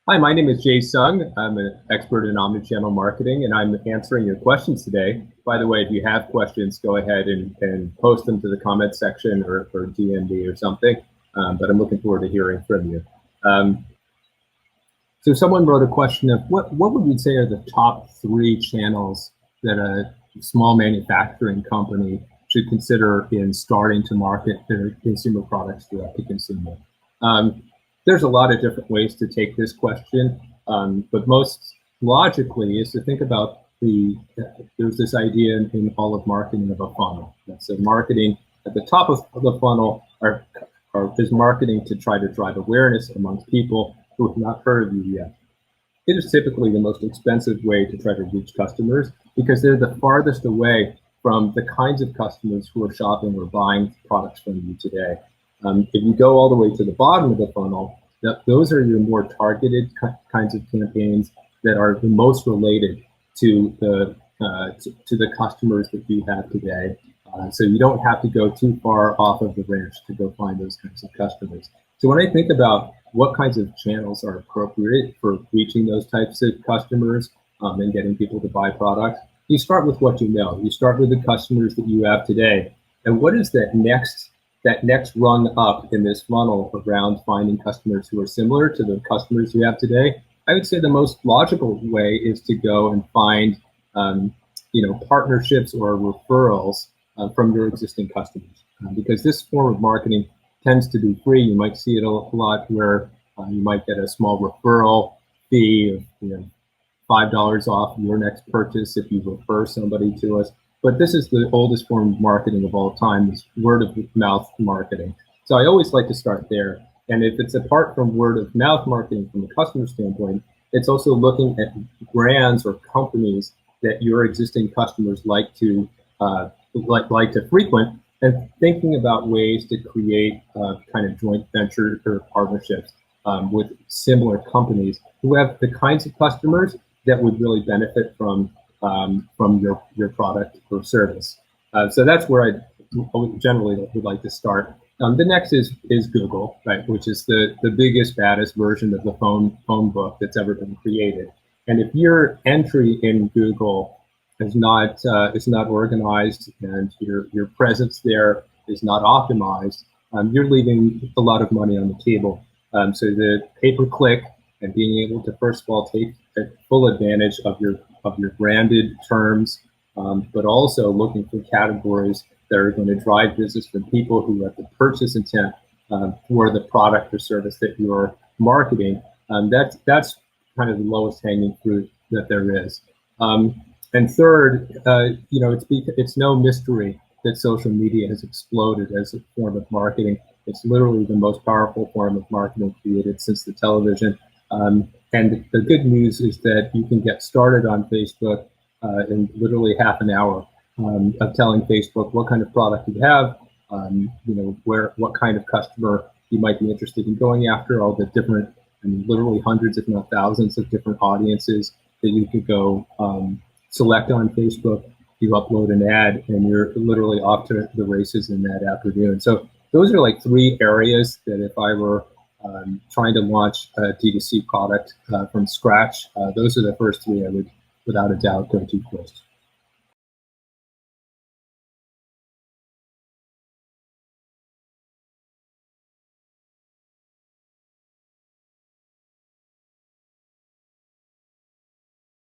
Hi, my name is Jay Sung. I'm an expert in omnichannel marketing, and I'm answering your questions today. By the way, if you have questions, go ahead and post them to the comment section or DM me or something. But I'm looking forward to hearing from you. So someone wrote a question of what would you say are the top 3 channels that a small manufacturing company should consider in starting to market their consumer products direct to consumer? There's a lot of different ways to take this question, but most logically is to think about there's this idea in all of marketing of a funnel. So marketing at the top of the funnel is marketing to try to drive awareness amongst people who have not heard of you yet. It is typically the most expensive way to try to reach customers because they're the farthest away from the kinds of customers who are shopping or buying products from you today. If you go all the way to the bottom of the funnel, those are your more targeted kinds of campaigns that are the most related to the customers that you have today. So you don't have to go too far off of the ranch to go find those kinds of customers. So when I think about what kinds of channels are appropriate for reaching those types of customers and getting people to buy products, you start with what you know. You start with the customers that you have today. And what is that next rung up in this funnel around finding customers who are similar to the customers you have today? I would say the most logical way is to go and find partnerships or referrals from your existing customers, because this form of marketing tends to be free. You might see it a lot where you might get a small referral fee of $5 off your next purchase if you refer somebody to us. But this is the oldest form of marketing of all time, is word of mouth marketing. So I always like to start there. And if it's apart from word of mouth marketing from a customer standpoint, it's also looking at brands or companies that your existing customers like to frequent, and thinking about ways to create kind of joint venture or partnerships with similar companies who have the kinds of customers that would really benefit from your product or service. So that's where I generally would like to start. The next is Google, right, which is the biggest, baddest version of the phone book that's ever been created. And if your entry in Google is not organized and your presence there is not optimized, you're leaving a lot of money on the table. So the pay-per-click and being able to first of all take full advantage of your branded terms, but also looking for categories that are going to drive business from people who have the purchase intent for the product or service that you're marketing. That's kind of the lowest hanging fruit that there is. And third, it's no mystery that social media has exploded as a form of marketing. It's literally the most powerful form of marketing created since the television. And the good news is that you can get started on Facebook in literally half an hour of telling Facebook what kind of product you have, what kind of customer you might be interested in going after, all the different, literally hundreds, if not thousands of different audiences that you could go select on Facebook. You upload an ad and you're literally off to the races in that afternoon. So those are like 3 areas that if I were trying to launch a DTC product from scratch, those are the first 3 I would, without a doubt, go to first.